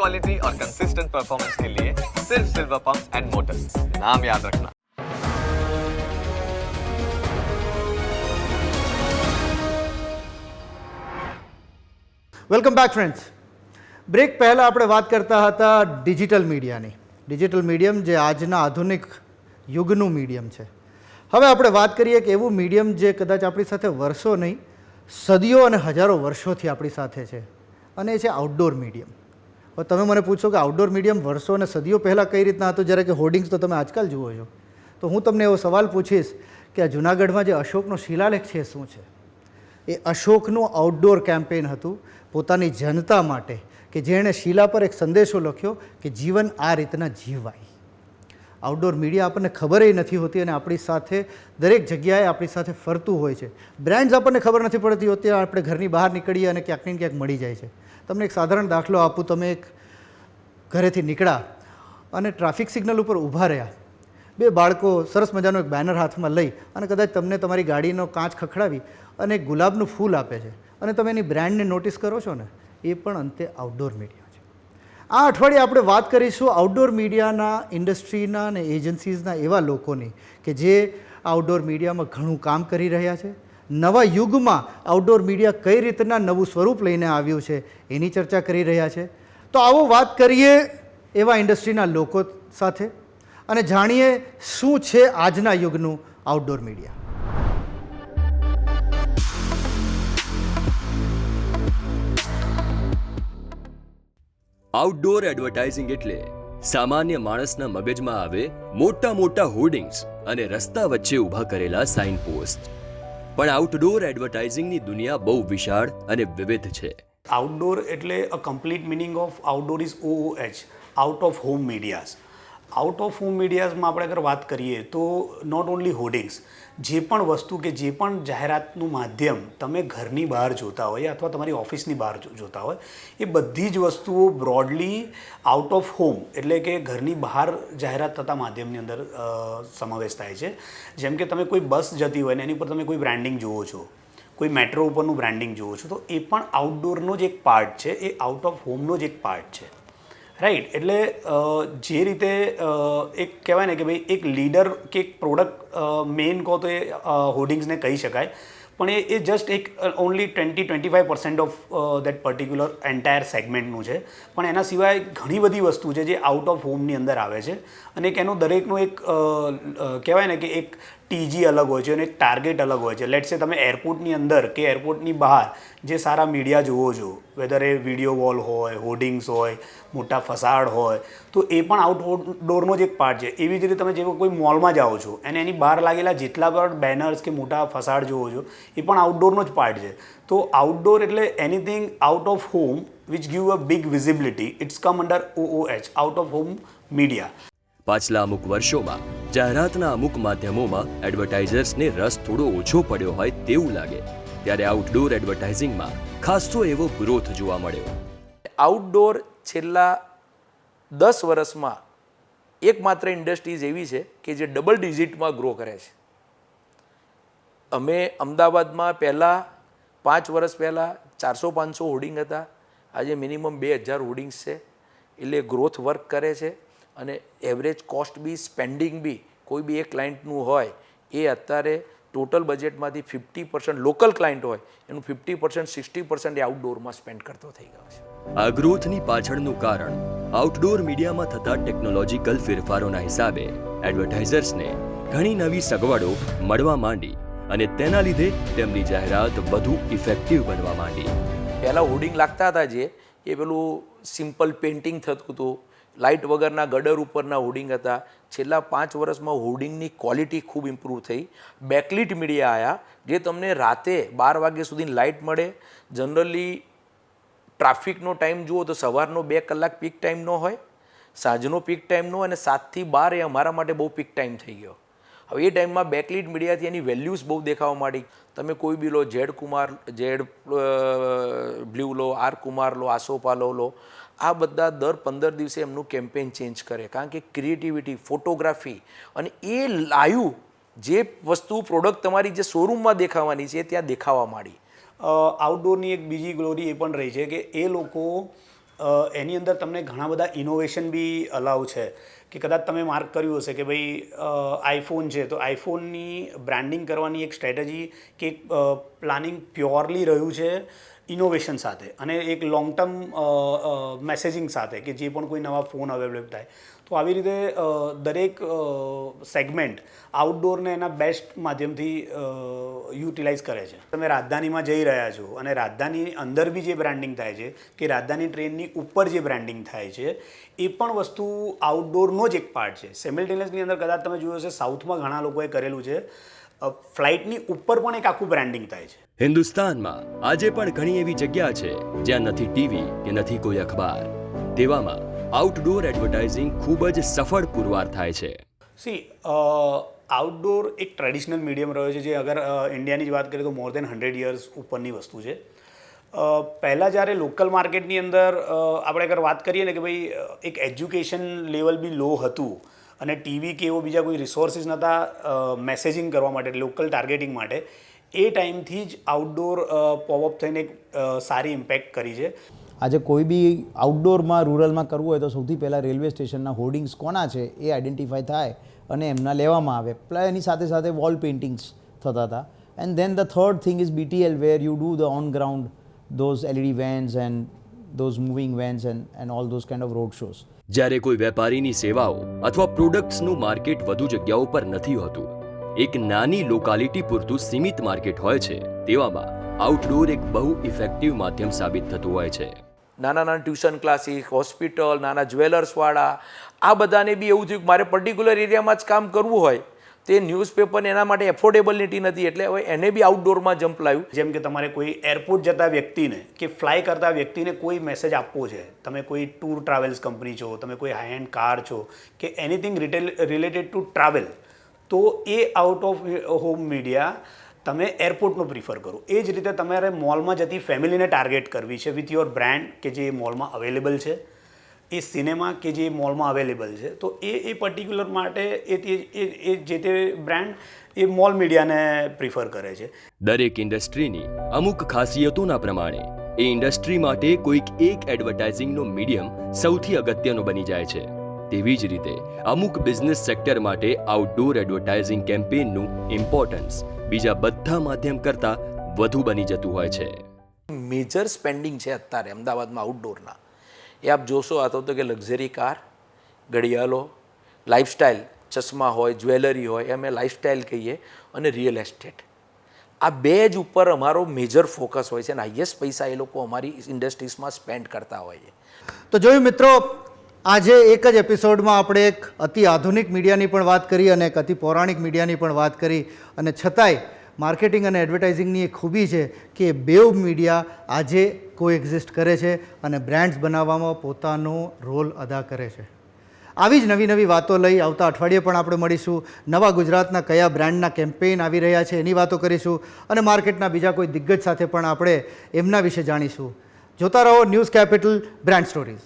Quality और consistent performance के लिए सिर्फ सिल्वर पंप्स एंड मोटर्स, नाम याद रखना। Welcome back friends. બ્રેક પહેલાં આપણે વાત કરતા હતા ડિજિટલ મીડિયાની. ડિજિટલ મીડિયમ જે આજના આધુનિક યુગનું મીડિયમ છે. હવે આપણે વાત કરીએ કે એવું મીડિયમ જે કદાચ આપણી સાથે વર્ષો નહીં, સદીઓ અને હજારો વર્ષોથી આપણી સાથે છે, અને એ છે આઉટડોર મીડિયમ. હવે તમે મને પૂછો કે આઉટડોર મીડિયમ વર્ષો અને સદીઓ પહેલાં કઈ રીતના હતું, જ્યારે કે હોર્ડિંગ્સ તો તમે આજકાલ જુઓ છો. તો હું તમને એવો સવાલ પૂછીશ કે આ જૂનાગઢમાં જે અશોકનો શિલાલેખ છે એ શું છે? એ અશોકનું આઉટડોર કેમ્પેઇન હતું પોતાની જનતા માટે, કે જેણે શિલા પર એક સંદેશો લખ્યો કે જીવન આ રીતના જીવાય. આઉટડોર મીડિયા આપણને ખબર નથી હોતી અને આપણી સાથે દરેક જગ્યાએ આપણી સાથે ફરતું હોય છે. બ્રાન્ડ્સ આપણને ખબર નથી પડતી હોતી, આપણે ઘરની બહાર નીકળીએ અને ક્યાંક ને ક્યાંક મળી જાય છે. તમને એક સાધારણ દાખલો આપું. તમે એક ઘરેથી નીકળ્યા અને ટ્રાફિક સિગ્નલ ઉપર ઊભા રહ્યા. બે બાળકો સરસ મજાનો એક બેનર હાથમાં લઈ અને કદાચ તમને તમારી ગાડીનો કાચ ખખડાવી અને એક ગુલાબનું ફૂલ આપે છે, અને તમે એની બ્રાન્ડને નોટિસ કરો છો ને, એ પણ અંતે આઉટડોર મીડિયા છે. આ અઠવાડિયે આપણે વાત કરીશું આઉટડોર મીડિયાના ઇન્ડસ્ટ્રીના અને એજન્સીઝના એવા લોકોની કે જે આઉટડોર મીડિયામાં ઘણું કામ કરી રહ્યા છે. નવા યુગમાં આઉટડોર મીડિયા કઈ રીતના નવું સ્વરૂપ લઈને આવ્યું છે એની ચર્ચા કરી રહ્યા છે. તો આવો વાત કરીએ એવા ઇન્ડસ્ટ્રીના લોકો સાથે અને જાણીએ શું છે આજના યુગનું આઉટડોર મીડિયા. આઉટડોર એડવર્ટાઇઝિંગ એટલે સામાન્ય માણસના મગજમાં આવે મોટા મોટા હોર્ડિંગ્સ અને રસ્તા વચ્ચે ઊભા કરેલા સાઇન પોસ્ટ. પણ આઉટડોર એડવર્ટાઇઝિંગની દુનિયા બહુ વિશાળ અને વિવિધ છે. આઉટડોર એટલે a complete meaning of outdoor is OOH, out of home medias. Out of home મીડિયાઝમાં આપણે અગર વાત કરીએ તો નોટ ઓનલી હોર્ડિંગ્સ, જે પણ વસ્તુ કે જે પણ જાહેરાતનું માધ્યમ તમે ઘરની બહાર જોતા હોય અથવા તમારી ઓફિસની બહાર જોતા હોય, એ બધી જ વસ્તુઓ બ્રોડલી આઉટ ઓફ હોમ એટલે કે ઘરની બહાર જાહેરાત થતા માધ્યમની અંદર સમાવેશ થાય છે. જેમ કે તમે કોઈ બસ જતી હોય ને એની ઉપર તમે કોઈ બ્રાન્ડિંગ જુઓ છો, કોઈ મેટ્રો ઉપરનું બ્રાન્ડિંગ જુઓ છો, તો એ પણ આઉટડોરનો જ એક પાર્ટ છે, એ આઉટ ઓફ હોમનો જ એક પાર્ટ છે. રાઈટ. એટલે જે રીતે એક કહેવાય ને કે ભાઈ એક લીડર કે એક પ્રોડક્ટ મેઇન કહો તો એ હોર્ડિંગ્સને કહી શકાય, પણ એ જસ્ટ એક only 20-25% of that particular entire સેગમેન્ટનું છે. પણ એના સિવાય ઘણી બધી વસ્તુ છે જે આઉટ ઓફ હોમની અંદર આવે છે, અને એક એનો દરેકનો એક કહેવાય ને કે એક ટીજી અલગ હોય છે અને એક ટાર્ગેટ અલગ હોય છે. લેટ્સ સે તમે એરપોર્ટની અંદર કે એરપોર્ટની બહાર જે સારા મીડિયા જુઓ છો, વેધર એ વિડીયો વોલ હોય, હોર્ડિંગ્સ હોય, મોટા ફસાડ હોય, તો એ પણ આઉટડોરનો જ એક પાર્ટ છે. એવી જ રીતે તમે જે કોઈ મોલમાં જાઓ છો અને એની બહાર લાગેલા જેટલા પણ બેનર્સ કે મોટા ફસાડ જુઓ છો, એ પણ આઉટડોરનો જ પાર્ટ છે. તો આઉટડોર એટલે anything out of home which give a big visibility. It's come under OOH, out of home media. પાછલા અમુક વર્ષોમાં જાહેરાતના અમુક માધ્યમોમાં એડવર્ટાઇઝર્સને રસ થોડો ઓછો પડ્યો હોય તેવું લાગે, ત્યારે આઉટડોર એડવર્ટાઇઝિંગમાં ખાસો એવો ગ્રોથ જોવા મળ્યો. આઉટડોર છેલ્લા 10 વર્ષમાં એકમાત્ર ઇન્ડસ્ટ્રીઝ એવી છે કે જે ડબલ ડિજિટમાં ગ્રો કરે છે. અમે અમદાવાદમાં પહેલાં 5 વર્ષ પહેલાં 400-500 હોર્ડિંગ હતા, આજે મિનિમમ 2000 હોર્ડિંગ્સ છે. એટલે ગ્રોથ વર્ક કરે છે, અને એવરેજ કોસ્ટ બી સ્પેન્ડિંગ બી કોઈ બી એક ક્લાયન્ટનું હોય એ અત્યારે ટોટલ બજેટમાંથી 50% લોકલ ક્લાયન્ટ હોય એનું 50% 60% એ આઉટડોરમાં સ્પેન્ડ કરતો થઈ ગયો છે. આ ગ્રોથની પાછળનું કારણ આઉટડોર મીડિયામાં થતા ટેકનોલોજીકલ ફેરફારોના હિસાબે એડવર્ટાઇઝર્સને ઘણી નવી સગવડો મળવા માંડી અને તેના લીધે તેમની જાહેરાત વધુ ઇફેક્ટિવ બનવા માંડી. પહેલાં હોર્ડિંગ લાગતા હતા જે એ પેલું સિમ્પલ પેઇન્ટિંગ થતું હતું, લાઇટ વગરના ગડર ઉપરના હોર્ડિંગ હતા. છેલ્લા 5 વર્ષમાં હોર્ડિંગની ક્વોલિટી ખૂબ ઇમ્પ્રૂવ થઈ. બેકલિટ મીડિયા આવ્યા જે તમને રાતે 12 વાગ્યા સુધી લાઇટ મળે. જનરલી ટ્રાફિકનો ટાઈમ જુઓ તો સવારનો 2 કલાક પીક ટાઈમનો હોય, સાંજનો પીક ટાઈમનો, અને 7 થી 12 એ અમારા માટે બહુ પીક ટાઈમ થઈ ગયો. હવે એ ટાઈમમાં બેકલિટ મીડિયાથી એની વેલ્યુઝ બહુ દેખાવા માંડી. તમે કોઈ બી લો, ઝેડ બ્લુ લો, આર કુમાર લો, આસોપા લો, આ બધા દર 15 દિવસે એમનું કેમ્પેઇન ચેન્જ કરે, કારણ કે ક્રિએટિવિટી, ફોટોગ્રાફી અને એ લાઈવ જે વસ્તુ પ્રોડક્ટ તમારી જે શોરૂમમાં દેખાવાની છે ત્યાં દેખાવા માંડી. આઉટડોરની એક બીજી ગ્લોરી એ પણ રહી છે કે એ લોકો એની અંદર તમને ઘણા બધા ઇનોવેશન બી અલાઉ છે કે કદાચ તમે માર્ક કર્યું હશે કે ભાઈ આઈફોન છે તો આઈફોનની બ્રાન્ડિંગ કરવાની એક સ્ટ્રેટેજી કે એક પ્લાનિંગ પ્યોરલી રહ્યું છે ઇનોવેશન સાથે અને એક લોંગ ટર્મ મેસેજિંગ સાથે કે જે પણ કોઈ નવા ફોન અવેલેબલ થાય તો આવી રીતે દરેક સેગમેન્ટ આઉટડોરને એના બેસ્ટ માધ્યમથી યુટિલાઇઝ કરે છે. તમે રાજધાનીમાં જઈ રહ્યા છો અને રાજધાની અંદર બી જે બ્રાન્ડિંગ થાય છે કે રાજધાની ટ્રેનની ઉપર જે બ્રાન્ડિંગ થાય છે એ પણ વસ્તુ આઉટડોરનો જ એક પાર્ટ છે. સિમિલ્ટેનિયસની અંદર કદાચ તમે જોયું હશે સાઉથમાં ઘણા લોકોએ કરેલું છે, ફ્લાઇટની ઉપર પણ એક આખું બ્રાન્ડિંગ થાય છે. હિન્દુસ્તાનમાં આજે પણ ઘણી એવી જગ્યા છે જ્યાં નથી ટીવી કે નથી કોઈ અખબાર. તેવામાં આઉટડોર એડવર્ટાઇઝિંગ ખૂબ જ સફળ પુરવાર થાય છે. સી આઉટડોર એક ટ્રેડિશનલ મીડિયમ રહ્યો છે જે અગર ઇન્ડિયાની જ વાત કરીએ તો મોર દેન 100 યર્સ ઉપરની વસ્તુ છે. પહેલાં જ્યારે લોકલ માર્કેટની અંદર આપણે અગર વાત કરીએ ને કે ભાઈ એક એજ્યુકેશન લેવલ બી લો હતું અને ટીવી કે એવો બીજા કોઈ રિસોર્સિસ નહોતા મેસેજિંગ કરવા માટે, લોકલ ટાર્ગેટિંગ માટે, એ ટાઈમથી જ આઉટડોર પોપઅપ થઈને એક સારી ઇમ્પેક્ટ કરી છે. આજે કોઈ બી આઉટડોરમાં રૂરલમાં કરવું હોય તો સૌથી પહેલાં રેલવે સ્ટેશનના હોર્ડિંગ્સ કોના છે એ આઈડેન્ટિફાય થાય અને એમના લેવામાં આવે. પ્લસ એની સાથે સાથે વોલ પેઇન્ટિંગ્સ થતા હતા. And then the third thing is BTL where you do the on ground those LED vans and those moving vans and all those kind of road shows. જ્યારે કોઈ વેપારીની સેવાઓ અથવા પ્રોડક્ટ્સનું માર્કેટ વધુ જગ્યાઓ પર નથી હોતું, એક નાની લોકાલિટી પૂરતું સીમિત માર્કેટ હોય છે, તેવામાં આઉટડોર એક બહુ ઇફેક્ટિવ માધ્યમ સાબિત થતું હોય છે. નાના નાના ટ્યુશન ક્લાસીસ, હોસ્પિટલ, નાના જ્વેલર્સવાળા, આ બધાને બી એવું થયું કે મારે પર્ટિક્યુલર એરિયામાં જ કામ કરવું હોય તે ન્યૂઝપેપરને એના માટે એફોર્ડેબિલિટી નથી એટલે હવે એને બી આઉટડોરમાં જમ્પ લાવ્યું. જેમ કે તમારે કોઈ એરપોર્ટ જતા વ્યક્તિને કે ફ્લાય કરતા વ્યક્તિને કોઈ મેસેજ આપવો છે, તમે કોઈ ટૂર ટ્રાવેલ્સ કંપની છો, તમે કોઈ હાઈ એન્ડ કાર છો કે એનીથિંગ રિલેટેડ ટુ ટ્રાવેલ, તો એ આઉટ ઓફ હોમ મીડિયા તમે એરપોર્ટનો પ્રિફર કરો. એ જ રીતે તમારે મોલમાં જતી ફેમિલીને ટાર્ગેટ કરવી છે વિથ યોર બ્રાન્ડ કે જે મોલમાં અવેલેબલ છે, એ સિનેમા કે જે મોલમાં અવેલેબલ છે, તો એ પર્ટિક્યુલર માટે એ જે તે બ્રાન્ડ એ મોલ મીડિયાને પ્રિફર કરે છે. દરેક ઇન્ડસ્ટ્રીની અમુક ખાસિયતોના પ્રમાણે એ ઇન્ડસ્ટ્રી માટે કોઈક એક એડવર્ટાઇઝિંગનો મીડિયમ સૌથી અગત્યનો બની જાય છે. તેવી જ રીતે અમુક બિઝનેસ સેક્ટર માટે આઉટડોર એડવર્ટાઇઝિંગ કેમ્પેઇનનું ઇમ્પોર્ટન્સ બીજા બધા માધ્યમ કરતાં વધુ બની જતું હોય છે. મેજર સ્પેન્ડિંગ છે અત્યારે અમદાવાદમાં આઉટડોરના. એ આપ જોશો આ તો કે લક્ઝરી કાર, ઘડિયાળો, લાઇફસ્ટાઇલ, ચશ્મા હોય, જ્વેલરી હોય, અમે લાઇફસ્ટાઇલ કહીએ, અને રિયલ એસ્ટેટ. આ બે જ ઉપર અમારો મેજર ફોકસ હોય છે અને હાઈએસ્ટ પૈસા એ લોકો અમારી ઇન્ડસ્ટ્રીઝમાં સ્પેન્ડ કરતા હોય છે. તો જોયું મિત્રો, આજે એક જ એપિસોડમાં આપણે એક અતિ આધુનિક મીડિયાની પણ વાત કરી અને એક અતિ પૌરાણિક મીડિયાની પણ વાત કરી, અને છતાંય માર્કેટિંગ અને એડવર્ટાઇઝિંગની એક ખૂબી છે કે બેઉ મીડિયા આજે કોએક્ઝિસ્ટ કરે છે અને બ્રાન્ડ્સ બનાવવામાં પોતાનો રોલ અદા કરે છે. આવી જ નવી નવી વાતો લઈ આવતા અઠવાડિયે પણ આપણે મળીશું. નવા ગુજરાતના કયા બ્રાન્ડના કેમ્પેઇન આવી રહ્યા છે એની વાતો કરીશું અને માર્કેટના બીજા કોઈ દિગ્ગજ સાથે પણ આપણે એમના વિશે જાણીશું. જોતા રહો ન્યૂઝ કેપિટલ બ્રાન્ડ સ્ટોરીઝ.